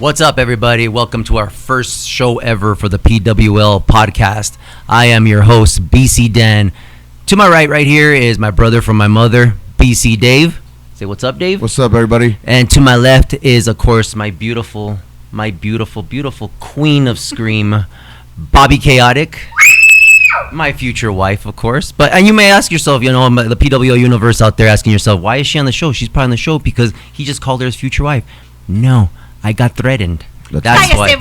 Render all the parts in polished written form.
What's up, everybody? Welcome to our first show ever for the PWL Podcast. I am your host, BC Dan. To my right here is my brother from my mother, BC Dave. Say what's up, Dave. What's up, everybody? And to my left is, of course, my beautiful queen of scream, Bobby Chaotic. My future wife, of course. And you may ask yourself, the PWL universe out there asking yourself, why is she on the show? She's probably on the show because he just called her his future wife. No, I got threatened. That's why.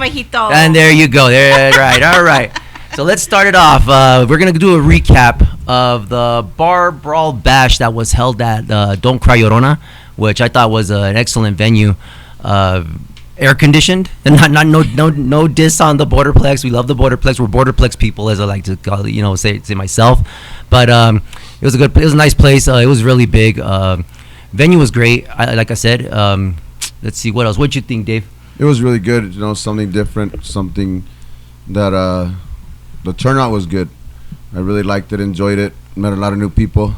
And there you go. Right. All right. So let's start it off. We're going to do a recap of the Bar Brawl Bash that was held at Don't Cry Llorona, which I thought was an excellent venue. Air conditioned, and no diss on the BorderPlex. We love the BorderPlex. We're BorderPlex people, as I like to call it, say myself. But it was a nice place. It was really big. Venue was great. Like I said. Let's see what else. What'd you think, Dave? It was really good. Something different, something that the turnout was good. I really liked it, enjoyed it. Met a lot of new people.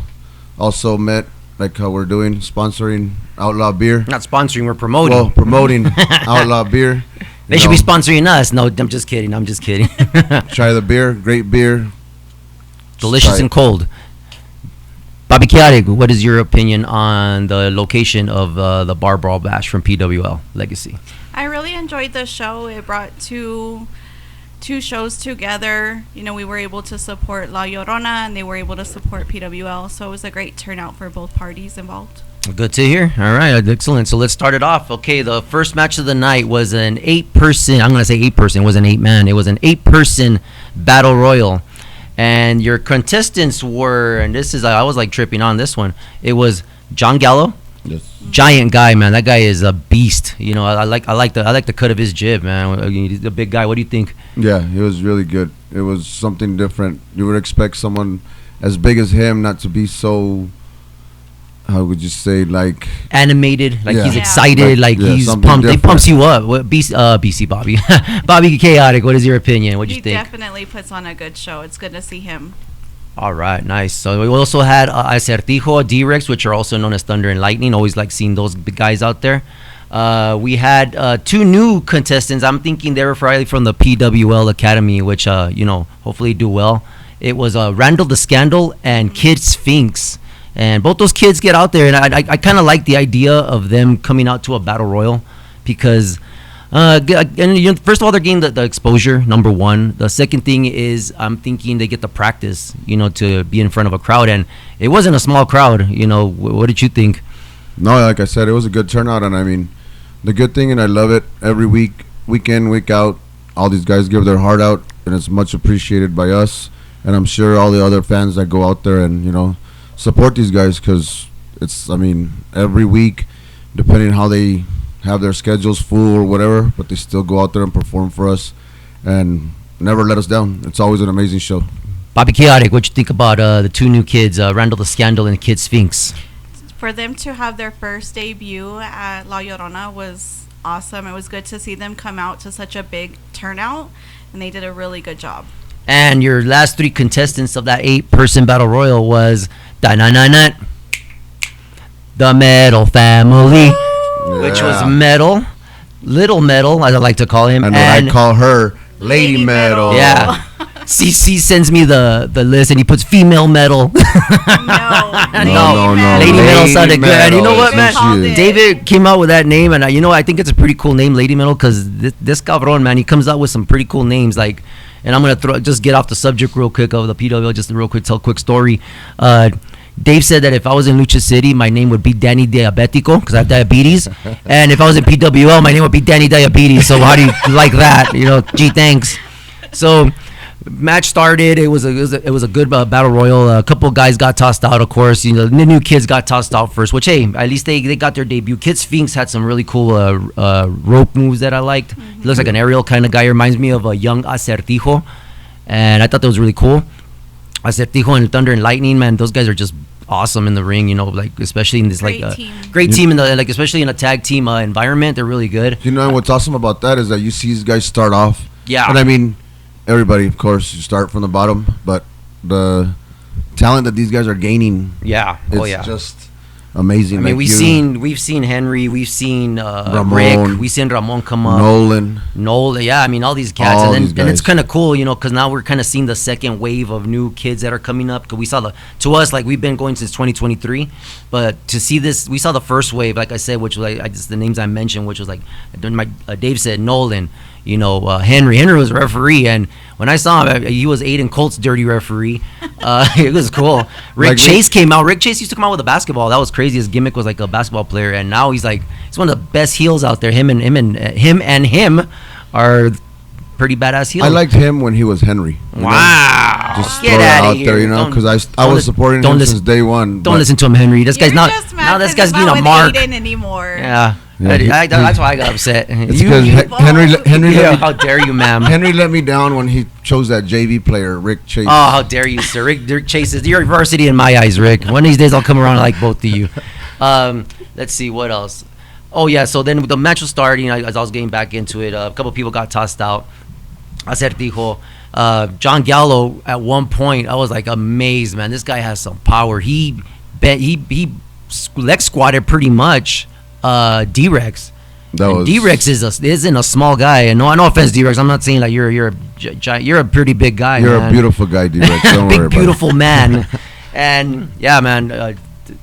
Also met, like how we're doing, sponsoring Outlaw Beer. Not sponsoring, we're promoting. Well, promoting Outlaw Beer. They should be sponsoring us. No, I'm just kidding. Try the beer. Great beer. Delicious and cold. Bobby Chaotic, what is your opinion on the location of the Bar Brawl Bash from PWL Legacy? I really enjoyed the show. It brought two shows together. We were able to support La Llorona, and they were able to support PWL. So it was a great turnout for both parties involved. Good to hear. All right, excellent. So let's start it off. Okay, the first match of the night was an 8-person. I'm going to say 8-person. It was an 8-man. It was an 8-person battle royal. And your contestants were, and I was like tripping on this one. It was John Gallo, yes. Giant guy, man. That guy is a beast. I like the cut of his jib, man. He's a big guy. What do you think? Yeah, it was really good. It was something different. You would expect someone as big as him not to be so. How would you say, like animated? Like he's excited, he's pumped. Different. He pumps you up. BC Bobby, Bobby Chaotic. What is your opinion? What do you think? He definitely puts on a good show. It's good to see him. All right, nice. So we also had Acertijo, D-Rex, which are also known as Thunder and Lightning. Always like seeing those big guys out there. We had two new contestants. I'm thinking they were probably from the PWL Academy, which hopefully do well. It was Randall the Scandal and Kid Sphinx. And both those kids get out there, and I kind of like the idea of them coming out to a battle royal because, first of all, they're getting the exposure, number one. The second thing is I'm thinking they get the practice, to be in front of a crowd. And it wasn't a small crowd, What did you think? No, like I said, it was a good turnout. And, I mean, the good thing, and I love it, every week, week in, week out, all these guys give their heart out, and it's much appreciated by us. And I'm sure all the other fans that go out there and, support these guys because every week, depending on how they have their schedules full or whatever, but they still go out there and perform for us and never let us down. It's always an amazing show. Bobby Chaotic, what you think about the two new kids, Randall the Scandal and Kid Sphinx? For them to have their first debut at La Llorona was awesome. It was good to see them come out to such a big turnout, and they did a really good job. And your last three contestants of that 8-person battle royal was the Metal Family, which was Metal, Little Metal, as I like to call him. And I call her Lady Metal. Yeah. CC sends me the list, and he puts female metal. No. Lady Metal sounded good. And you know what, man? David came out with that name, and I think it's a pretty cool name, Lady Metal, because this cabron, man, he comes out with some pretty cool names, like. And I'm going to just get off the subject real quick of the PWL, just a real quick, tell a quick story. Dave said that if I was in Lucha City, my name would be Danny Diabetico because I have diabetes. And if I was in PWL, my name would be Danny Diabetes. So how do you like that? Gee, thanks. So match started. It was a good battle royal. A couple of guys got tossed out, of course. The new kids got tossed out first, which, hey, at least they got their debut. Kid Sphinx had some really cool rope moves that I liked. Mm-hmm. He looks like an aerial kind of guy. He reminds me of a young Acertijo. And I thought that was really cool. Acertijo and Thunder and Lightning, man, those guys are just awesome in the ring, especially in this great team in the especially in a tag team environment. They're really good. What's awesome about that is that you see these guys start off. Yeah. And I mean, everybody, of course, you start from the bottom, but the talent that these guys are gaining, it's just amazing. I mean, like we've seen Henry, we've seen Ramon, Rick, we've seen Ramon come up, Nolan, yeah. I mean, all these cats, All and these it's guys. kind of cool, because now we're kind of seeing the second wave of new kids that are coming up. Because we saw to us, like, we've been going since 2023, but to see this, we saw the first wave, like I said, which was like just the names I mentioned, which was like Dave said, Nolan. Henry was a referee, and when I saw him, he was Aiden Colt's dirty referee. It was cool. Rick Chase came out. Rick Chase used to come out with a basketball. That was crazy. His gimmick was like a basketball player, and now he's one of the best heels out there. Him are pretty badass heels. I liked him when he was Henry. Wow. Just Get throw it out out of here. there, because I was supporting him since day one. Don't listen to him, Henry. This guy's You're not. just mad Now this 'cause guy's he's being not a with mark. Aiden anymore. Yeah. Yeah, That's why I got upset. It's You- because Henry Yeah, let how dare you, ma'am? Henry let me down when he chose that JV player, Rick Chase. Oh, how dare you, sir. Rick Chase is your varsity in my eyes, Rick. One of these days I'll come around and like both of you. Let's see, what else? Oh, yeah, so then the match was starting. As I was getting back into it, a couple people got tossed out. Acertijo. John Gallo, at one point, I was like amazed, man. This guy has some power. He leg squatted pretty much D-Rex. D-Rex isn't a small guy, and no offense, D-Rex. I'm not saying like you're a pretty big guy. You're man. a beautiful guy, D-Rex. Don't Big worry about beautiful man. And yeah, man,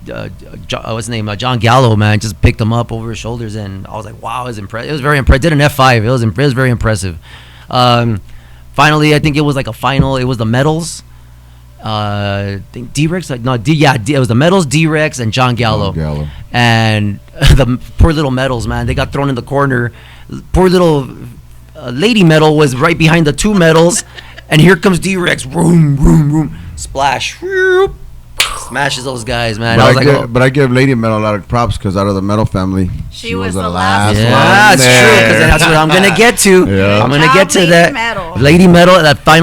what's his name? John Gallo, man, just picked him up over his shoulders, and I was like, wow, it was impressive. It was very impressive. Did an F5. It was very impressive. Finally, I think it was like a final. It was the medals. I think D-Rex, it was the medals, D-Rex, and John Gallo. And the poor little medals, man, they got thrown in the corner. Poor little lady medal was right behind the two medals, and here comes D-Rex, room, room, room, splash, whoop, smashes those guys, man. But I give Lady Metal a lot of props because out of the Metal family, she was the last one. one. Yeah, that's true, because that's what I'm gonna get to. Yeah. I'm gonna get to that. Lady Metal,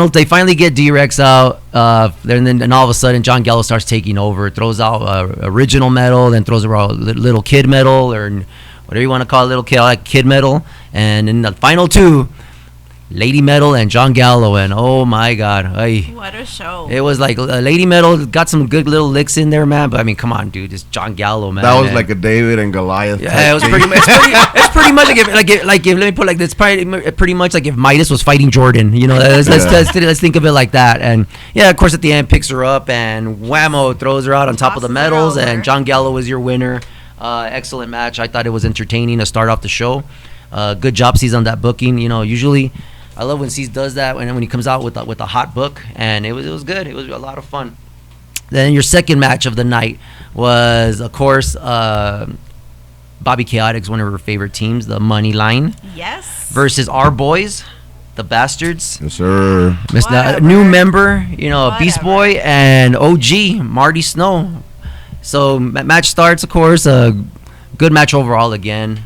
they finally get D-Rex out, and all of a sudden John Gallo starts taking over, throws out original Metal, then throws out little kid Metal, or whatever you want to call it, little kid, like kid Metal, and in the final two, Lady Metal and John Gallo, and oh my God, what a show! It was like Lady Metal got some good little licks in there, man. But I mean, come on, dude, it's John Gallo, man. That was like a David and Goliath. Yeah, it was pretty much. It's pretty much like if let me put it like this, pretty much like if Midas was fighting Jordan, let's think of it like that. And yeah, of course, at the end, picks her up and whammo, throws her out on top of the medals, and John Gallo was your winner. Excellent match. I thought it was entertaining to start off the show. Good job, C's, on that booking. Usually. I love when C's does that, and when he comes out with a hot book, and it was good. It was a lot of fun. Then your second match of the night was, of course, Bobby Chaotic's one of her favorite teams, the Money Line. Yes. Versus our boys, the Bastards. Yes, sir. New member, Beast Boy, and OG, Marty Snow. So match starts, of course. Good match overall again.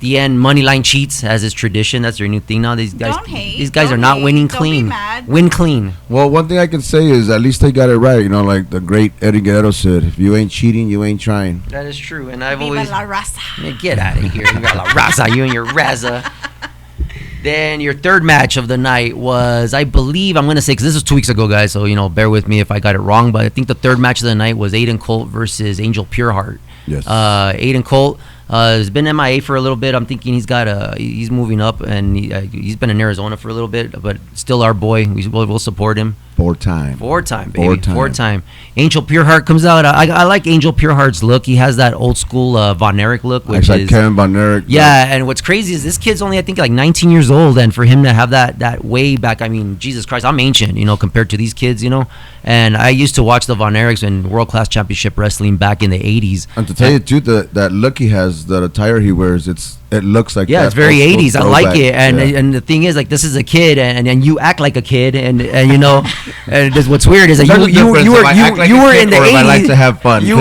The end, Moneyline cheats as is tradition. That's their new thing now. These guys are not winning clean. Win clean. Well, one thing I can say is at least they got it right. Like the great Eddie Guerrero said, if you ain't cheating, you ain't trying. That is true. And I've Viva always la raza. Get out of here. You got la raza. You and your raza. Then your third match of the night was, I believe, I'm going to say, because this was 2 weeks ago, guys, so, bear with me if I got it wrong, but I think the third match of the night was Aiden Colt versus Angel Pureart. Yes. Aiden Colt has been MIA for a little bit. I'm thinking he's moving up, and he's been in Arizona for a little bit, but still our boy. We'll support him. Four time, baby. Four time. Angel Pureheart comes out. I like Angel Pureheart's look. He has that old school Von Erich look, which like Kevin Von Erich. Yeah, and what's crazy is this kid's only, I think, like 19 years old, and for him to have that way back, I mean, Jesus Christ, I'm ancient, compared to these kids, And I used to watch the Von Erichs in World Class Championship Wrestling back in the 80s. And to tell you the truth, that look he has, that attire he wears, it looks like it's very 80s. I like it, and the thing is, like, this is a kid, and you act like a kid, and and what's weird is that you were in the 80s. I like to have fun. You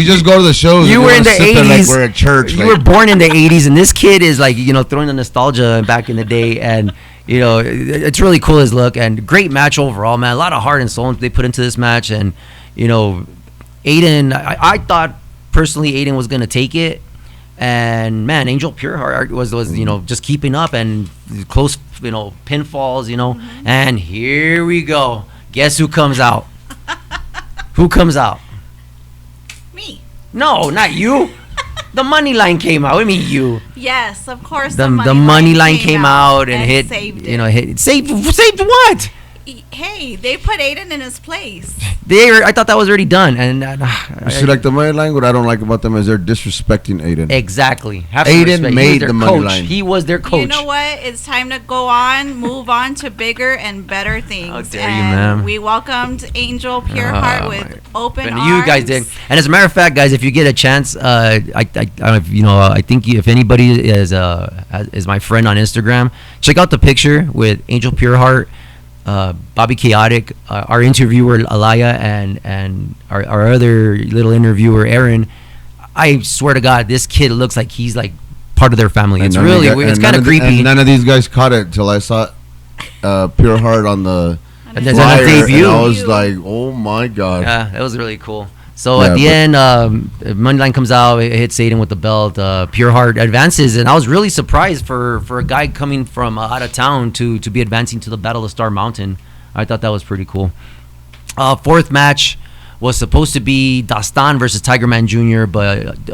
just go to the shows. You were in the 80s. Like we're at church. You were born in the 80s, and this kid is like throwing the nostalgia back in the day, and it's really cool, his look, and great match overall, man. A lot of heart and soul they put into this match, and Aiden. I thought personally Aiden was gonna take it. And man, Angel Pureheart was just keeping up and close pinfalls, and here we go. Guess who comes out? Who comes out? No, not you. The money line came out. What do you mean you? Yes, of course. The money line came out and hit. Saved you know, it. saved what? Hey, they put Aiden in his place. I thought that was already done. And see, like the money line, what I don't like about them is they're disrespecting Aiden. Exactly. Aiden made the money line. He was their coach. You know what? It's time to go on, move on to bigger and better things. How dare you, ma'am? We welcomed Angel Pureart with open arms. You guys did. And as a matter of fact, guys, if you get a chance, I think if anybody is my friend on Instagram, check out the picture with Angel Pureart, Bobby Chaotic, our interviewer Alaya, and our other little interviewer Aaron. I swear to God, this kid looks like he's like part of their family. It's really weird. It's kind of creepy. And none of these guys caught it till I saw Pureart on the flyer, debut. And I was like, oh my God. Yeah, it was really cool. So at the end, Moneyline comes out, it hits Aiden with the belt. Pureart advances, and I was really surprised for a guy coming from out of town to be advancing to the Battle of Star Mountain. I thought that was pretty cool. Fourth match was supposed to be Dastan versus Tiger Man Jr., but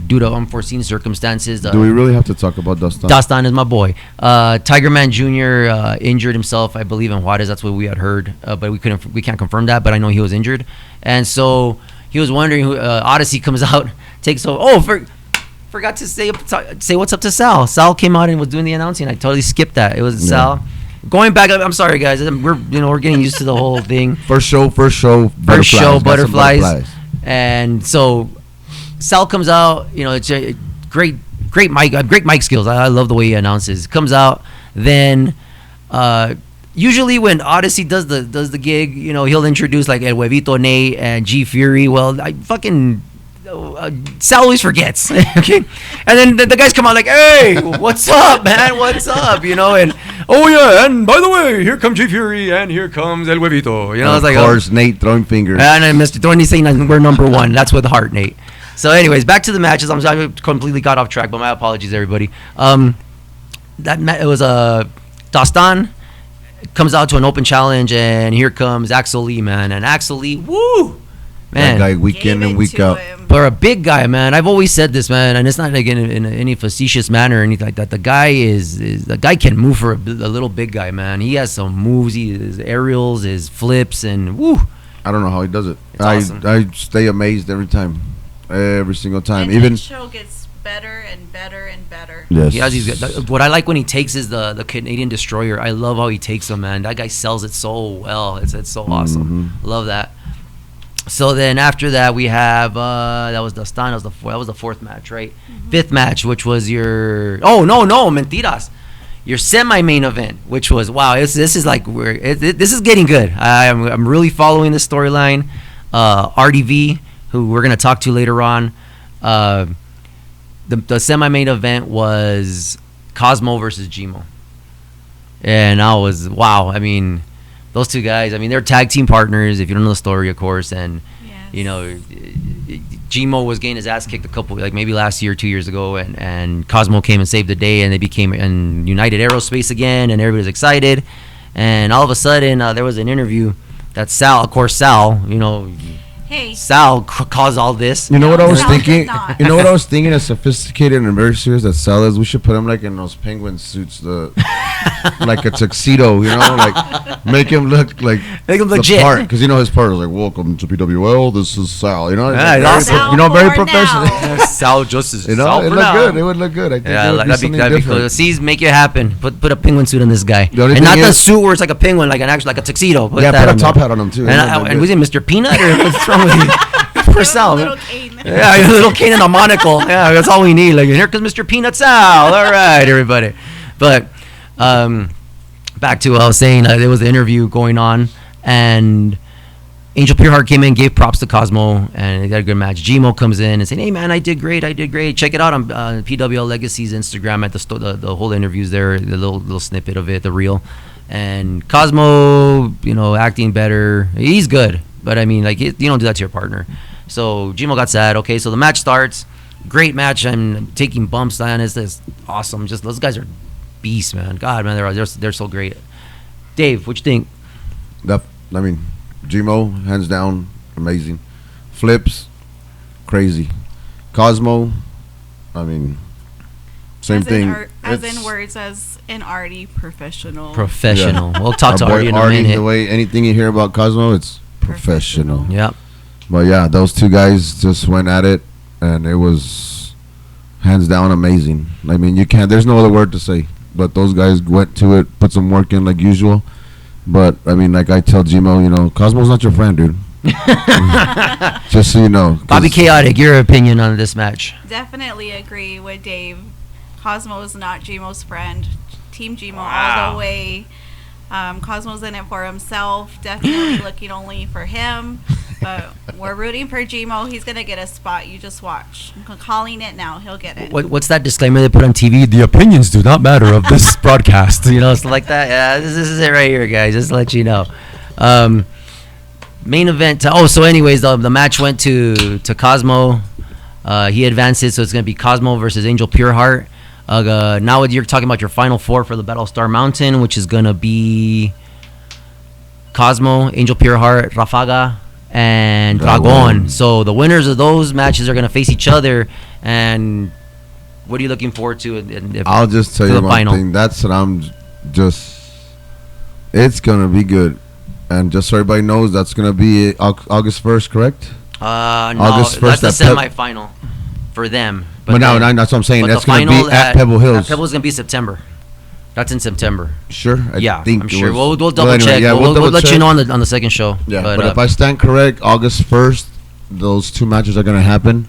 due to unforeseen circumstances, do we really have to talk about Dastan? Dastan is my boy. Tiger Man Jr. Injured himself, I believe, in Juarez. That's what we had heard, but we can't confirm that. But I know he was injured, and so he was wondering who Odyssey comes out, takes over. Oh, forgot to say what's up to Sal. Sal came out and was doing the announcing. I totally skipped that. It was Sal. Going back, I'm sorry, guys. We're getting used to the whole thing. First show, butterflies. And so Sal comes out. You know, it's a great mic skills. I love the way he announces. Comes out, then. Usually when Odyssey does the gig, you know, he'll introduce like El Huevito Nate and G Fury. Well, I fucking Sal always forgets. Okay, and then the guys come out like, "Hey, what's up, man? What's up?" You know, and oh yeah, and by the way, here comes G Fury and here comes El Huevito. You know, of course, Nate throwing fingers. And Mr. Thorny saying we're number one. That's with heart, Nate. So, anyways, back to the matches. I completely got off track, but my apologies, everybody. It was Dastan comes out to an open challenge, and here comes Axel Lee, man. And Axel Lee, woo, man. That guy week in and week out. For a big guy, man. I've always said this, man, and it's not like in any facetious manner or anything like that. The guy can move for a little big guy, man. He has some moves, his aerials, his flips, and woo. I don't know how he does it. Awesome. I stay amazed every single time. And even each show gets better and better and better. Yes. He has what I like when he takes is the Canadian Destroyer. I love how he takes them, man. That guy sells it so well. It's so awesome. Love that. So then after that we have that was Dastan. That was the fourth match, right? Fifth match, which was your no mentiras. Your semi-main event, which was wow. This is like this is getting good. I'm really following this storyline. RDV, who we're gonna talk to later on. The semi-main event was Cosmo versus Gmo. And I was, wow. I mean, those two guys, I mean, they're tag team partners, if you don't know the story, of course. And, you know, Gmo was getting his ass kicked maybe last year, 2 years ago. And Cosmo came and saved the day, and they became in United Aerospace again, and everybody's excited. And all of a sudden, there was an interview that Sal, you know, Hey. Sal caused all this. You know what I was Sal thinking? did not. You know what I was thinking? As sophisticated and very serious that Sal is, we should put him like in those penguin suits, like a tuxedo. You know, like make him look legit. Because you know his part was like, "Welcome to PWL. This is Sal." You know, Yeah, awesome. You know, very professional. Sal Justice. You know, Sal it for look now. good. It would look good. I think that'd be cool. See, make it happen. Put a penguin suit on this guy, The only and not thing the is- suit where it's like a penguin, like a tuxedo. Put Put a on top there. hat on him too. And was it Mr. Peanut or what's wrong with you? For Sal, Little man. cane. Yeah, a little cane and a monocle. Yeah, that's all we need. Like, here comes Mr. Peanut Sal. All right, everybody. But back to what I was saying. There was an interview going on, and Angel Pureart came in, gave props to Cosmo, and they got a good match. Gmo comes in and saying, "Hey man, I did great. Check it out on PWL Legacy's Instagram at the whole interviews there, the little snippet of it, the reel." And Cosmo, you know, acting better. He's good, but I mean, like, you don't do that to your partner. So Gmo got sad. Okay, so the match starts. Great match. I'm taking bumps. It's awesome. Just those guys are beasts, man. God, man, they're so great. Dave, what you think? I mean, Gmo, hands down, amazing. Flips, crazy. Cosmo, I mean, same as thing. As in words as in Artie, professional. Professional. We'll talk to Our boy Artie in a Artie, minute. the way anything you hear about Cosmo, it's professional. Yep. But yeah, those two guys just went at it, and it was hands down amazing. I mean, you can't. There's no other word to say. But those guys went to it, put some work in like usual. But I mean, like I tell Gmo, you know, Cosmo's not your friend, dude. Just so you know. Bobby Chaotic, your opinion on this match? Definitely agree with Dave. Cosmo is not Gmo's friend. Team Gmo all the way. Cosmo's in it for himself. Definitely looking only for him. But we're rooting for Gmo. He's going to get a spot. You just watch. I'm calling it now. He'll get it. What's that disclaimer they put on TV? The opinions do not matter of this broadcast. You know, it's like that. Yeah, this is it right here, guys. Just to let you know. Main event. So anyways, the match went to Cosmo. He advanced it, so it's going to be Cosmo versus Angel Pureart. Now you're talking about your final four for the Battlestar Mountain, which is going to be Cosmo, Angel Pureart, Rafaga, and Dragon. So the winners of those matches are going to face each other. And what are you looking forward to? I'll just tell you one thing. That's what I'm just... It's going to be good. And just so everybody knows, that's going to be August 1st, correct? No, August 1st, that's the semifinal for them. But no, that's what I'm saying. That's going to be at Pebble Hills. At Pebble is going to be September. That's in September. Sure? I'm sure. We'll double check. Yeah, we'll let you know on the second show. Yeah, but if I stand correct, August 1st, those two matches are going to happen.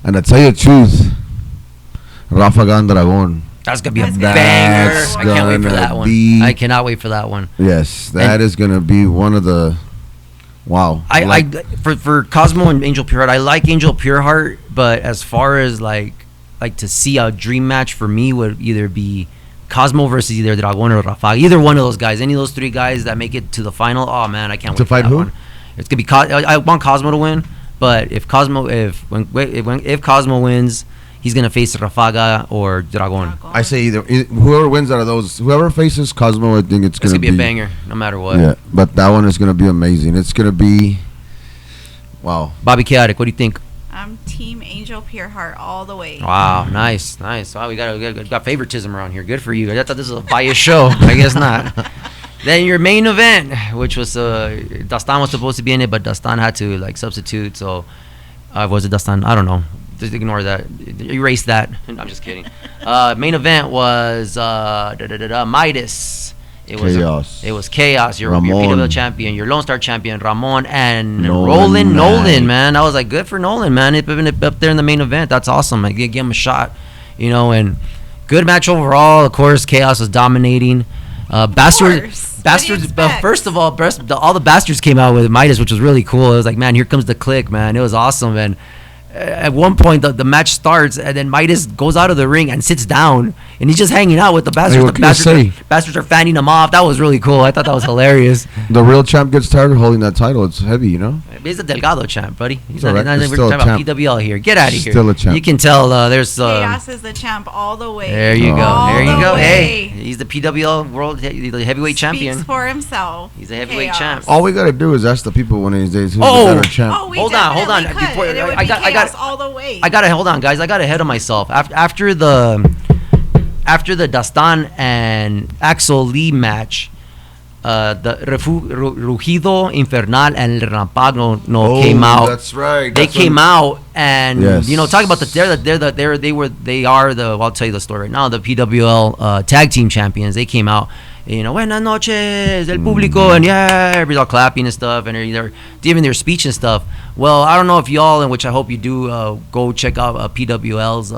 And to tell you the truth, Rafaga and Dragon. That's going to be a banger. I can't wait for that one. I cannot wait for that one. Yes, that is going to be one of the... Wow. For Cosmo and Angel Pureart, I like Angel Pureart, but as far as like to see a dream match for me would either be Cosmo versus either Dragon or Rafaga. Either one of those guys, any of those three guys that make it to the final. Oh man, I can't wait to fight who? One. It's gonna be I want Cosmo to win, but if Cosmo wins, he's gonna face Rafaga or Dragon. I say either whoever wins out of those, whoever faces Cosmo, I think it's gonna be a banger, no matter what. Yeah, but that one is gonna be amazing. It's gonna be, wow. Bobby Chaotic, what do you think? I'm Team Angel Pureart all the way. Wow, nice. Wow, we got favoritism around here. Good for you. I thought this was a biased show. I guess not. Then your main event, which was Dastan was supposed to be in it, but Dastan had to substitute. So was it Dastan? I don't know. Just ignore that. Erase that. I'm just kidding. Main event was Midas. It was Chaos. It was Chaos. Your PWL champion, your Lone Star champion, Ramon, and Nolan, man. I was like, good for Nolan, man. It up there in the main event. That's awesome. Like, give him a shot, and good match overall. Of course, Chaos was dominating. Bastards. First of all, all the bastards came out with Midas, which was really cool. It was like, man, here comes the clique, man. It was awesome, and at one point the match starts, and then Midas goes out of the ring and sits down, and he's just hanging out with the bastards. The bastards are fanning him off. That was really cool. I thought that was hilarious. The real champ gets tired of holding that title. It's heavy, He's a Delgado champ, buddy. He's not we're talking about PWL here. Get out of here. Still a champ. You can tell there's Chaos is the champ all the way. There you go. Hey, he's the PWL World Heavyweight Champion. Speaks for himself. He's a heavyweight champ. All we gotta do is ask the people one of these days who's the better champ. Hold on. All the way. Hold on, guys. I got ahead of myself. After the Dastan and Axel Lee match, the Rugido Infernal and Rampagno came out. That's right. They came out and talk about I'll tell you the story right now. The PWL tag team champions. They came out. Buenas noches, el público, and everybody's all clapping and stuff, and they're giving their speech and stuff. Well, I don't know if y'all, and which I hope you do, go check out PWL's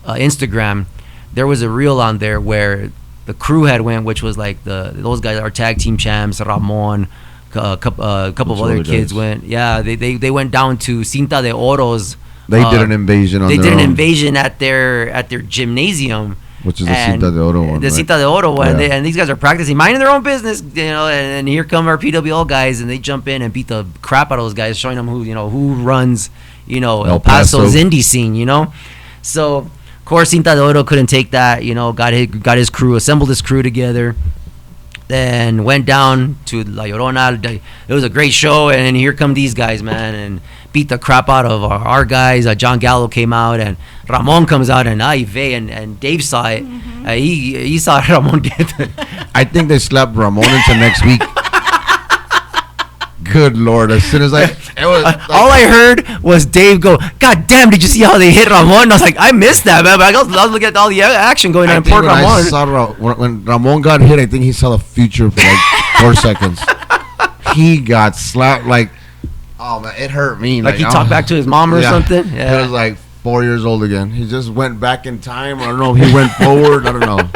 Instagram. There was a reel on there where the crew had went, which was like those guys are tag team champs. Ramon, a couple of other kids went. Yeah, they went down to Cinta de Oro's. They did an invasion. They did an invasion at their gymnasium. Which is the Cinta de Oro one. The Cinta de Oro one. Yeah. And these guys are practicing, minding their own business, and here come our PWL guys, and they jump in and beat the crap out of those guys, showing them who runs, El Paso's indie scene, So, of course, Cinta de Oro couldn't take that, got his crew, assembled his crew together, then went down to La Llorona. It was a great show, and here come these guys, man, and beat the crap out of our guys. John Gallo came out, and Ramon comes out, and Ive and Dave saw it. He saw Ramon get I think they slapped Ramon into next week. Good Lord! As soon as all I heard was Dave go, "God damn! Did you see how they hit Ramon?" And I was like, "I missed that, man." But I was looking at all the action going on. Poor Ramon. When Ramon got hit, I think he saw the future for like 4 seconds. He got slapped like, oh man, it hurt me. Like he talked back to his mom or something. Yeah, he was like 4 years old again. He just went back in time. I don't know if he went forward. I don't know.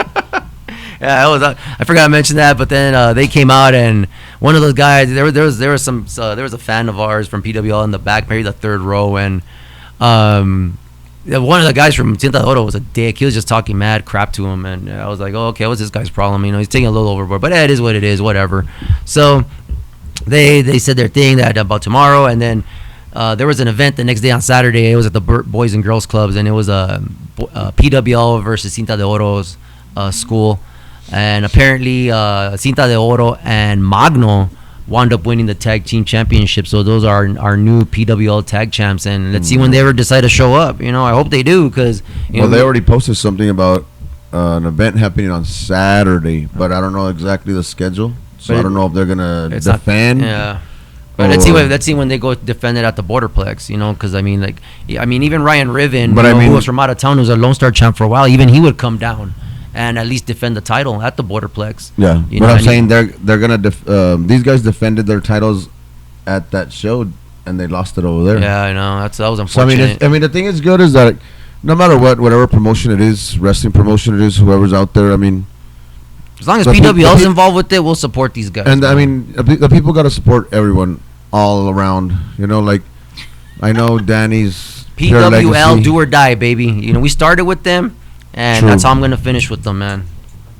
Yeah, I forgot to mention that, but then they came out, and one of those guys, there was a fan of ours from PWL in the back, maybe the third row, and one of the guys from Cinta de Oro was a dick. He was just talking mad crap to him, and I was like, oh, okay, what's this guy's problem? He's taking a little overboard, but it is what it is, whatever. So they said their thing that about tomorrow, and then there was an event the next day on Saturday. It was at the Boys and Girls Clubs, and it was a PWL versus Cinta de Oro's school. And apparently, Cinta de Oro and Magno wound up winning the tag team championship. So those are our new PWL tag champs. And let's see when they ever decide to show up. I hope they do, because they already posted something about an event happening on Saturday, but I don't know exactly the schedule. So I don't know if they're gonna defend. But let's see when they go defend it at the BorderPlex. Because even Ryan Riven, who was from out of town, who's a Lone Star champ for a while, even he would come down and at least defend the title at the BorderPlex. Yeah, but I'm saying they're gonna these guys defended their titles at that show and they lost it over there. Yeah, I know that was unfortunate. So the thing is good is that no matter whatever promotion it is, wrestling promotion it is, whoever's out there, as long as PWL's involved with it, we'll support these guys. And the people got to support everyone all around. I know Danny's PWL do or die, baby. We started with them. And that's how I'm gonna finish with them, man.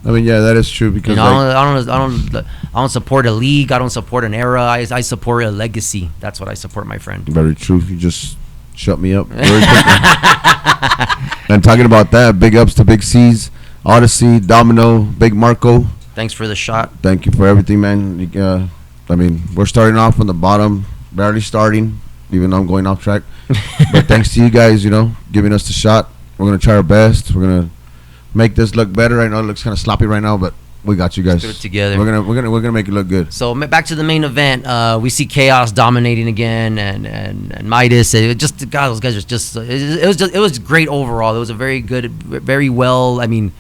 That is true because I don't support a league. I don't support an era. I support a legacy. That's what I support, my friend. Very true. You just shut me up. Very and talking about that, big ups to Big C's, Odyssey, Domino, Big Marco. Thanks for the shot. Thank you for everything, man. We're starting off from the bottom, barely starting, even though I'm going off track. But thanks to you guys, giving us the shot. We're gonna try our best. We're gonna make this look better. I know it looks kind of sloppy right now, but we got you guys. Let's put it together. We're gonna make it look good. So back to the main event. We see Chaos dominating again, and Midas. Those guys are just. It was great overall. It was a very good, very well. The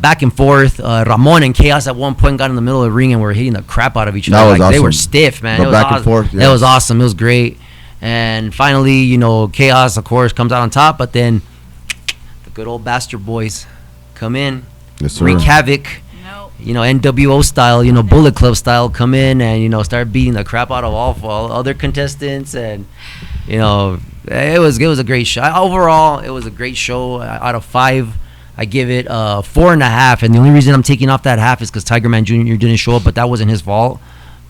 back and forth. Ramon and Chaos at one point got in the middle of the ring and were hitting the crap out of each other. That was awesome. They were stiff, man. The back and forth. It was awesome. It was great. And finally, Chaos, of course, comes out on top, but then good old bastard boys come in, wreak havoc, NWO style, Bullet Club style, come in and start beating the crap out of all other contestants, and it was a great show. Overall, it was a great show. Out of 5, I give it 4.5, and the only reason I'm taking off that half is because Tiger Man Jr. didn't show up, but that wasn't his fault.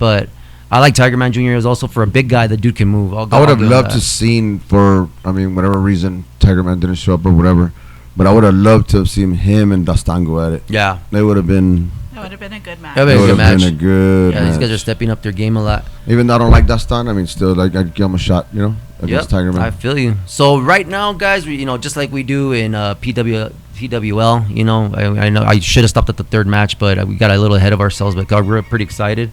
But I like Tiger Man Jr. as also for a big guy. The dude can move. I would have loved to seen for whatever reason Tiger Man didn't show up or whatever. But I would have loved to have seen him and Dastan go at it. Yeah. That would have been a good match. That would have been a good match. These guys are stepping up their game a lot. Even though I don't like Dastan, still, I'd give him a shot, against Tiger Man. I feel you. So right now, guys, just like we do in PWL, I know I should have stopped at the third match, but we got a little ahead of ourselves, but we're pretty excited.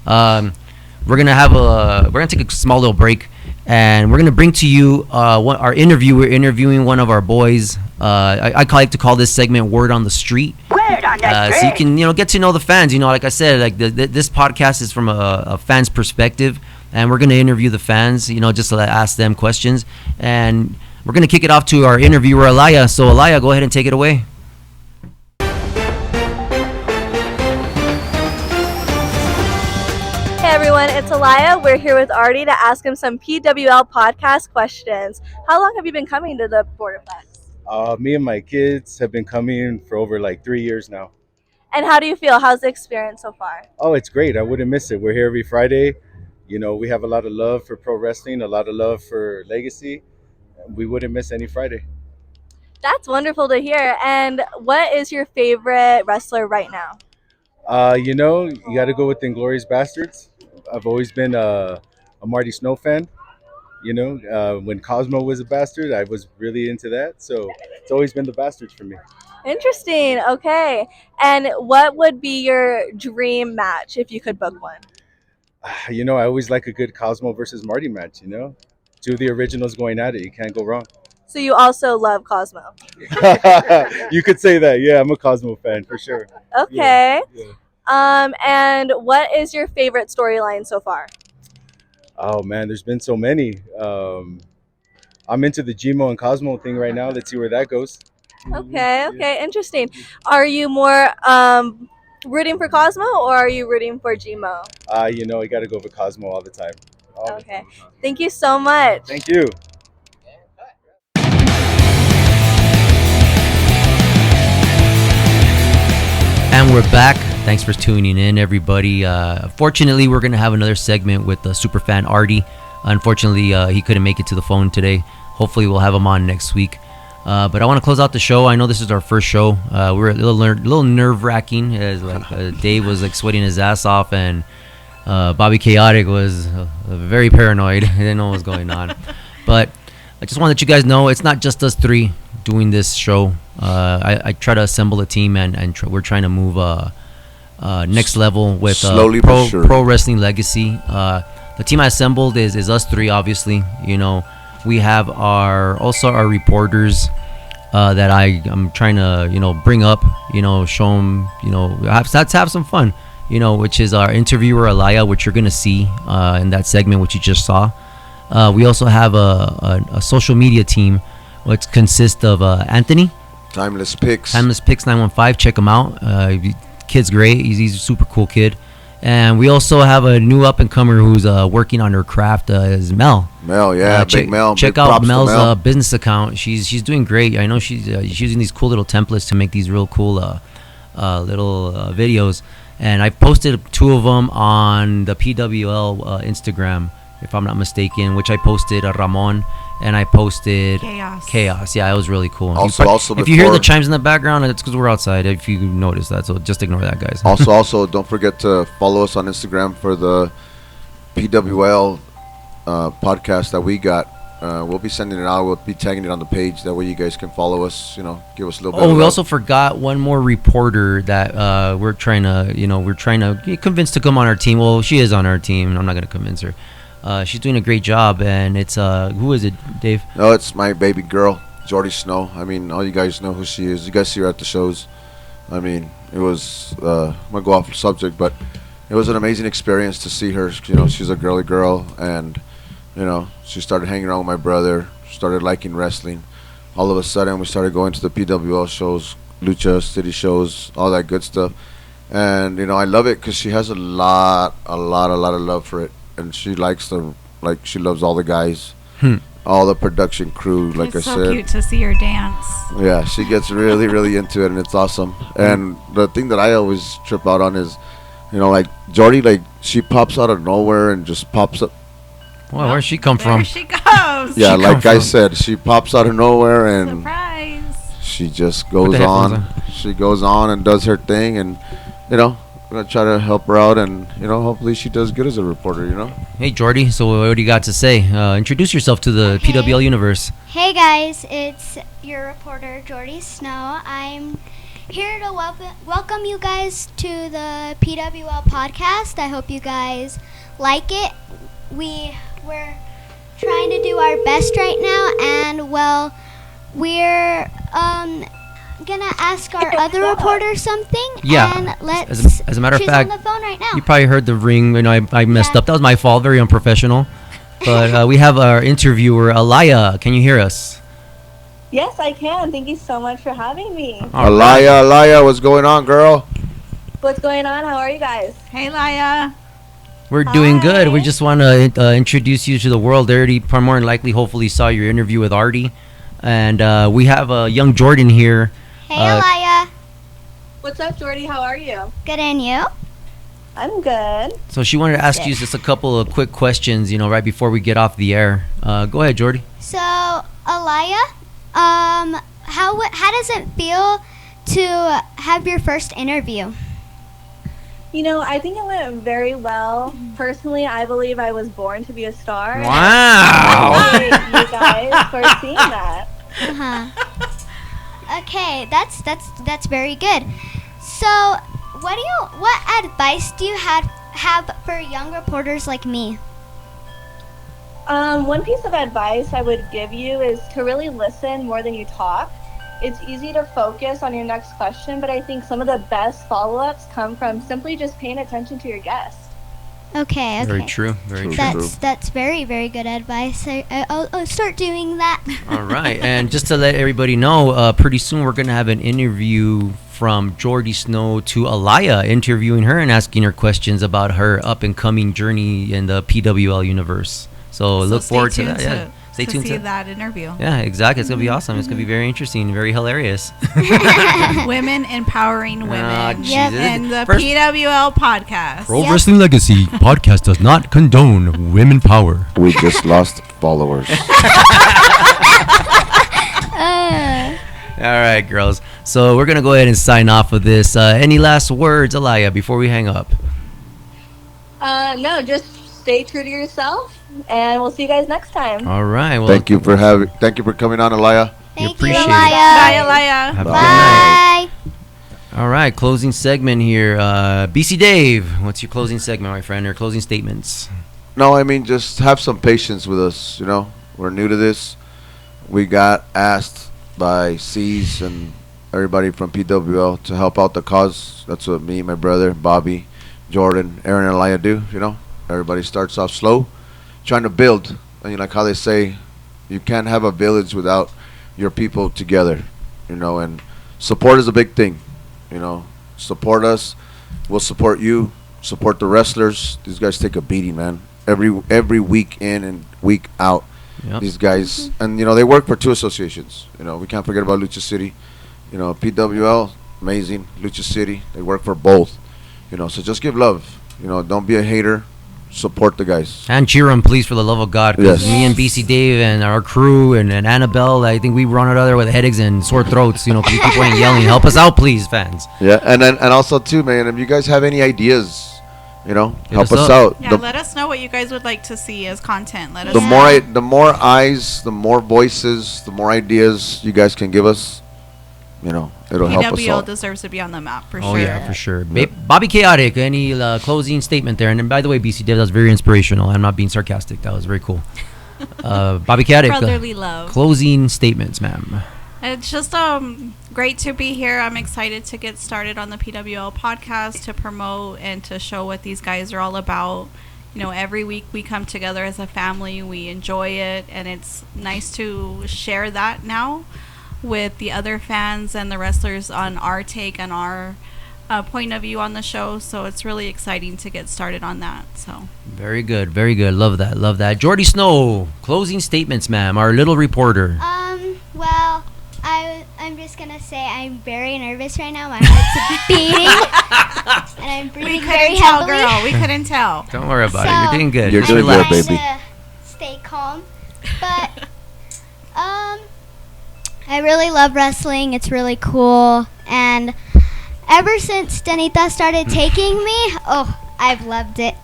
We're gonna take a small little break, and we're gonna bring to you our interview. We're interviewing one of our boys. I like to call this segment "Word on the Street." So you can get to know the fans. Like I said, this podcast is from a fan's perspective, and we're gonna interview the fans. Just to ask them questions, and we're gonna kick it off to our interviewer Alaya. So Alaya, go ahead and take it away. Hey everyone, it's Alaya. We're here with Artie to ask him some PWL podcast questions. How long have you been coming to the BorderPlex? Me and my kids have been coming for over 3 years now. And how do you feel? How's the experience so far? Oh, it's great. I wouldn't miss it. We're here every Friday. We have a lot of love for pro wrestling, a lot of love for legacy. We wouldn't miss any Friday. That's wonderful to hear. And what is your favorite wrestler right now? You got to go with the Inglorious Bastards. I've always been a Marty Snow fan. You know, when Cosmo was a bastard, I was really into that. So it's always been the bastards for me. Interesting. Okay. And what would be your dream match if you could book one? You know, I always like a good Cosmo versus Marty match. You know, two of the originals going at it. You can't go wrong. So you also love Cosmo. You could say that. Yeah, I'm a Cosmo fan for sure. Okay. Yeah. And what is your favorite storyline so far? Oh man, there's been so many. I'm into the Gmo and Cosmo thing right now. Let's see where that goes. Okay, interesting. Are you more rooting for Cosmo or are you rooting for Gmo? You know, I got to go for Cosmo all the time. Okay. Thank you so much. Thank you. And we're back. Thanks for tuning in, everybody. Fortunately, we're going to have another segment with superfan Artie. Unfortunately, he couldn't make it to the phone today. Hopefully, we'll have him on next week. But I want to close out the show. I know this is our first show. We're a little nerve-wracking, as Dave was sweating his ass off, and Bobby Chaotic was very paranoid. He didn't know what was going on. But I just want to let you guys know it's not just us three doing this show. I try to assemble a team, and we're trying to move next level with Slowly but surely. pro wrestling legacy. The team I assembled is us three, obviously. You know, we have our reporters that I'm trying to bring up, show them, have some fun, which is our interviewer Alaya, which you're gonna see in that segment which you just saw. We also have a social media team, which consists of Anthony. Timeless Picks 915. Check him out. Kid's great. He's a super cool kid. And we also have a new up and comer who's working on her craft. Is Mel. Mel. Big Mel. Check out Mel's business account. She's doing great. I know she's using these cool little templates to make these real cool little videos. And I posted 2 of them on the PWL Instagram, if I'm not mistaken, which I posted Ramon. And I posted Chaos. Yeah, it was really cool. Also, if you hear the chimes in the background, it's because we're outside. If you notice that, so just ignore that, guys. also, don't forget to follow us on Instagram for the PWL podcast that we got. We'll be sending it out. We'll be tagging it on the page. That way, you guys can follow us. Give us a little bit. Oh, we also forgot one more reporter that we're trying to get convinced to come on our team. Well, she is on our team. I'm not gonna convince her. She's doing a great job, and it's who is it, Dave? No, it's my baby girl, Jordy Snow. I mean, all you guys know who she is. You guys see her at the shows. I mean, it was I'm gonna go off the subject, but it was an amazing experience to see her. She's a girly girl, and she started hanging around with my brother. Started liking wrestling. All of a sudden, we started going to the PWL shows, Lucha City shows, all that good stuff. And I love it because she has a lot of love for it. And she she loves all the guys, all the production crew. Like it's I so said, cute to see her dance. Yeah, she gets really, really into it, and it's awesome. And the thing that I always trip out on is, Jordy, she pops out of nowhere and just pops up. Well, where'd she come from? There she goes. Yeah, like I said, she pops out of nowhere and surprise. She just goes on. She goes on and does her thing, and I'm gonna try to help her out, and hopefully she does good as a reporter. Hey Jordy, so what do you got to say? Introduce yourself to the PWL universe. Hey guys, it's your reporter Jordy Snow. I'm here to welcome you guys to the PWL podcast. I hope you guys like it. We're trying to do our best right now, and we're gonna ask our other reporter something. Yeah. And let's. As a matter of fact, on the phone right now. You probably heard the ring. I messed up. That was my fault. Very unprofessional. But we have our interviewer, Alaya. Can you hear us? Yes, I can. Thank you so much for having me. Alaya, what's going on, girl? What's going on? How are you guys? Hey, Laya. We're doing good. We just want to introduce you to the world. They already, more than likely, hopefully saw your interview with Artie. And we have a young Jordan here. Hey, Alaya. What's up, Jordy? How are you? Good, and you? I'm good. So she wanted to ask you just a couple of quick questions, right before we get off the air. Go ahead, Jordy. So, Alaya, how does it feel to have your first interview? I think it went very well. Personally, I believe I was born to be a star. Wow. Thank you guys for seeing that. Okay, that's very good. So, what advice do you have for young reporters like me? One piece of advice I would give you is to really listen more than you talk. It's easy to focus on your next question, but I think some of the best follow-ups come from simply just paying attention to your guest. Okay. Very true. Very true. That's very, very good advice. I'll start doing that. All right, and just to let everybody know, pretty soon we're gonna have an interview from Jordy Snow to Alaya, interviewing her and asking her questions about her up and coming journey in the PWL universe. So look forward to that. Yeah. Stay tuned to to that interview. Yeah, exactly. It's gonna be awesome. It's gonna be very interesting, very hilarious. Women empowering women. Yep. And the PWL podcast. Pro Wrestling Legacy podcast does not condone women power. We just lost followers. All right, girls. So we're gonna go ahead and sign off with this. Any last words, Alaya, before we hang up? No, just stay true to yourself, and we'll see you guys next time. All right. Well, Thank you for coming on, Alaya. Thank you, appreciate it. Alaya. Bye, Alaya. have a good night. Bye. All right, closing segment here. BC Dave, what's your closing segment, my friend, or closing statements? No, I mean, just have some patience with us. We're new to this. We got asked by C's and everybody from PWL to help out the cause. That's what me, my brother, Bobby, Jordan, Aaron, and Alaya do. Everybody starts off slow, trying to build. And like how they say, you can't have a village without your people together. And support is a big thing. Support us. We'll support you. Support the wrestlers. These guys take a beating, man. Every week in and week out. Yep. These guys, and they work for two associations. We can't forget about Lucha City. PWL, amazing. Lucha City, they work for both. So just give love. Don't be a hater. Support the guys. And cheer them, please, for the love of God. Because Yes. me and BC Dave and our crew and Annabelle, I think we run it other with headaches and sore throats. People ain't yelling. Help us out, please, fans. Yeah, and also too, man. If you guys have any ideas, help us us up. out. Yeah, let us know what you guys would like to see as content. Let us The know. the more eyes, the more voices, the more ideas you guys can give us, it'll help us PWL out. deserves to be on the map for Oh, sure. yeah, for sure. Bobby Chaotic, any closing statement there? And then, by the way, BC Dave, that was very inspirational. I'm not being sarcastic. That was very cool. Bobby Chaotic, Brotherly love. closing statements, ma'am. It's just great to be here. I'm excited to get started on the PWL podcast to promote and to show what these guys are all about. Every week we come together as a family. We enjoy it, and it's nice to share that now with the other fans and the wrestlers on our take and our point of view on the show. So it's really exciting to get started on that. So Very good, very good. Love that, love that. Jordy Snow, closing statements, ma'am. Our little reporter. Well, I'm just gonna say I'm very nervous right now. My heart's beating, and I'm we breathing very couldn't tell, heavily. girl. We couldn't tell. Don't worry about it. So- You're doing good. You're Just doing relax. good, Trying baby. to stay calm, but I really love wrestling. It's really cool, and ever since Danita started taking me, I've loved it.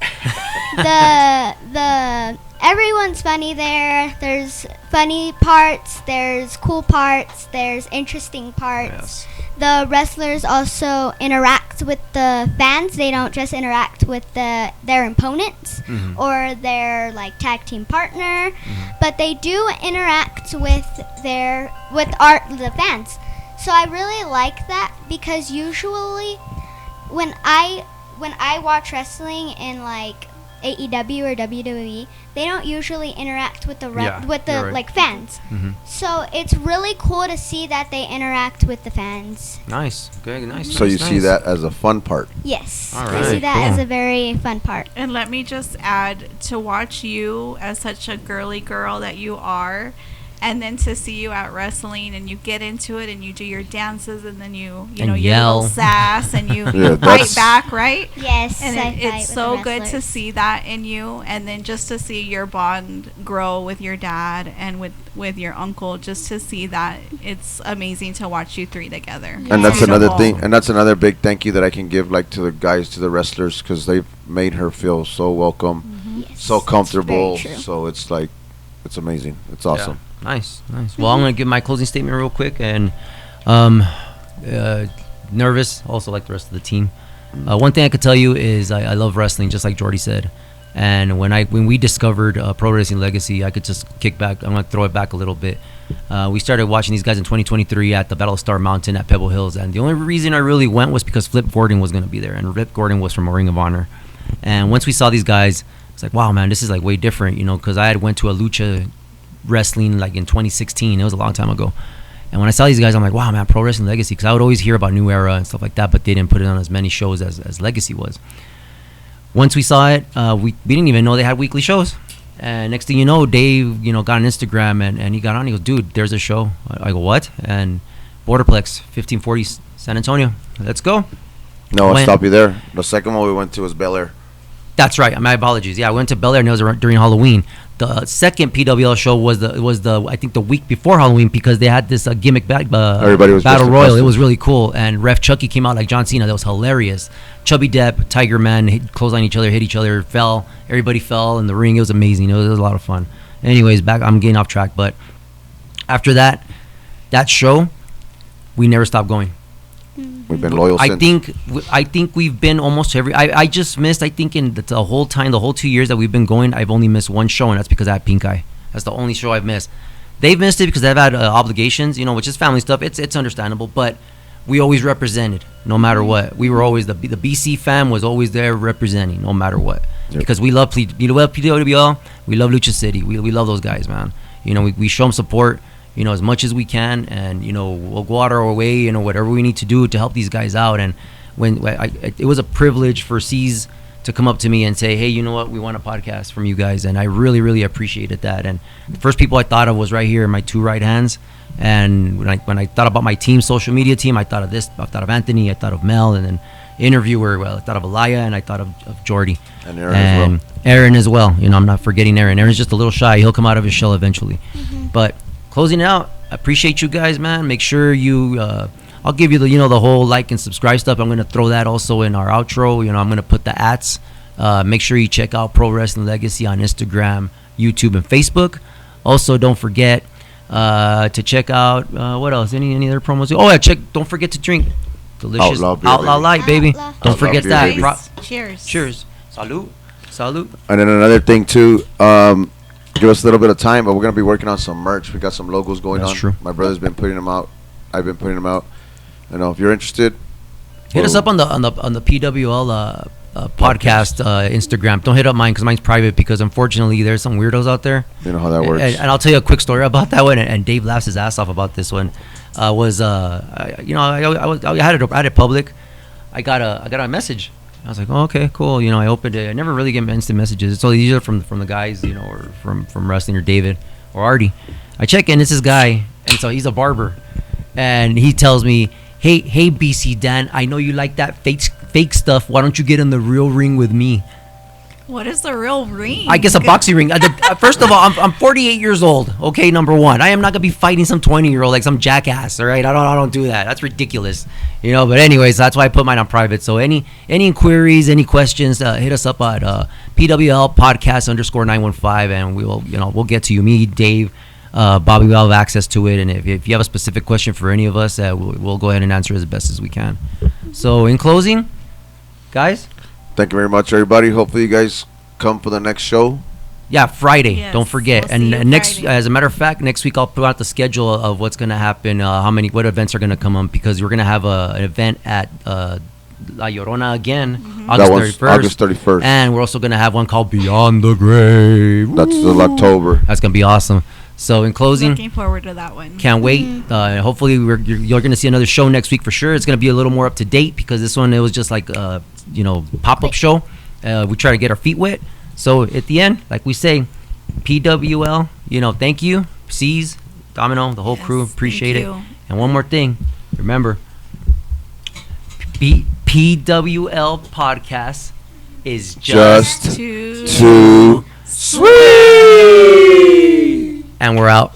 The everyone's funny there. There's funny parts, there's cool parts, there's interesting parts. Yes. The wrestlers also interact with the fans. They don't just interact with their opponents or their tag team partner, but they do interact with the fans. So I really like that, because usually when I watch wrestling in AEW or WWE, they don't usually interact with the Yeah, you're right. fans. So it's really cool to see that they interact with the fans. Nice. Good, nice. So you nice, see nice. that as a fun part. Yes, All I see right, that cool. as a very fun part. And let me just add, to watch you as such a girly girl that you are, and then to see you at wrestling and you get into it and you do your dances and then you And know you yell. little sass and you Yeah, fight that's- back, right? Yes, And I fight it's with so the good to wrestlers. see that in you, and then just to see your bond grow with your dad and with your uncle, just to see that, it's amazing to watch you three together. And that's Yeah. another Beautiful. thing, and that's another big thank you that I can give, like, to the guys, to the wrestlers, because they've made her feel so welcome, Yes, so it's comfortable. very true. So it's like, it's amazing. It's awesome. Nice. Well, I'm gonna give my closing statement real quick, and nervous, also like the rest of the team. One thing I could tell you is I love wrestling, just like Jordy said. And when we discovered Pro Wrestling Legacy, I could just kick back. I'm gonna throw it back a little bit. We started watching these guys in 2023 at the Battle of Star Mountain at Pebble Hills, and the only reason I really went was because Flip Gordon was gonna be there, and Flip Gordon was from Ring of Honor. And once we saw these guys, it's like, wow, man, this is like way different, because I had went to a lucha wrestling like in 2016. It was a long time ago. And when I saw these guys, I'm like, wow, man, Pro Wrestling Legacy, because I would always hear about New Era and stuff like that, but they didn't put it on as many shows as Legacy was. Once we saw it, we didn't even know they had weekly shows. And next thing you know, Dave, got on Instagram and he got on. He goes, dude, there's a show. I go, what? And BorderPlex, 1540 San Antonio. Let's go. No, I'll When- stop you there. The second one we went to was Bel Air. That's right. My apologies. Yeah, I went to Bel Air and it was during Halloween. The second PWL show was the I think the week before Halloween, because they had this gimmick Everybody was battle dressed in royal. It costume. was really cool, and Ref Chucky came out like John Cena. That was hilarious. Chubby Depp, Tiger Man, close on each other, hit each other, fell. Everybody fell in the ring. It was amazing. It was a lot of fun. Anyways, back. I'm getting off track, but after that show, we never stopped going. We've been loyal I since. think we've been almost every. I just missed. I think in the whole 2 years that we've been going, I've only missed one show, and that's because I had pink eye. That's the only show I've missed. They've missed it because they've had obligations, which is family stuff. It's understandable, but we always represented, no matter what. We were always the BC fam was always there representing, no matter what, because we love PWL, we love Lucha City, we love those guys, man. We show them support. As much as we can, and we'll go out our way, whatever we need to do to help these guys out. And it was a privilege for C's to come up to me and say, hey, you know what, we want a podcast from you guys, and I really, really appreciated that. And the first people I thought of was right here, my two right hands. And when I thought about my team, social media team, I thought of this, I thought of Anthony, I thought of Mel, and then interviewer, I thought of Alaya, and I thought of Jordy. And Aaron as well. Aaron as well. I'm not forgetting Aaron. Aaron's just a little shy. He'll come out of his shell eventually. But closing it out, I appreciate you guys, man. Make sure you I'll give you the whole like and subscribe stuff. I'm going to throw that also in our outro. I'm going to put the ads. Make sure you check out Pro Wrestling Legacy on Instagram, YouTube, and Facebook. Also, don't forget to check out what else? Any other promos? Oh yeah, don't forget to drink delicious Outlaw Light, baby. Outlaw. Don't forget beer, that. baby. Cheers. Cheers. Salud. Salud. And then another thing too, give us a little bit of time, but we're gonna be working on some merch. We got some logos going That's on. true. My brother's been putting them out. I've been putting them out. If you're interested, Hit us up on the PWL podcast Instagram. Don't hit up mine because mine's private, because unfortunately there's some weirdos out there. You know how that works. And I'll tell you a quick story about that one. And Dave laughs his ass off about this one. I had it public. I got a message. I was like, oh, okay, cool. I opened it. I never really get instant messages. It's all either from the guys, or from wrestling, or David or Artie. I check in. It's this guy, and so he's a barber, and he tells me, hey BC Dan, I know you like that fake stuff. Why don't you get in the real ring with me? What is the real ring? I guess a boxing ring. First of all, I'm 48 years old. Okay, number one, I am not gonna be fighting some 20-year-old like some jackass. All right, I don't do that. That's ridiculous. But anyways, that's why I put mine on private. So any inquiries, any questions, hit us up at PWL Podcast _915, and we'll get to you. Me, Dave, Bobby will have access to it, and if you have a specific question for any of us, we'll go ahead and answer as best as we can. So in closing, guys. Thank you very much, everybody. Hopefully you guys come for the next show. Yeah, Friday. Yes, Don't forget. we'll see you And next, Friday. as a matter of fact, next week I'll put out the schedule of what's going to happen, what events are going to come up, because we're going to have an event at La Llorona again, That August one's 31st. August 31st. And we're also going to have one called Beyond the Grave. That's till October. That's going to be awesome. So in closing, Looking forward to that one. can't wait. Hopefully you're going to see another show next week for sure. It's going to be a little more up to date, because this one, it was just like pop-up show. We try to get our feet wet. So at the end, like we say, PWL, thank you. C's, Domino, the whole crew. Yes, Appreciate thank it. you. And one more thing. Remember, PWL Podcast is just Too too sweet. And we're out.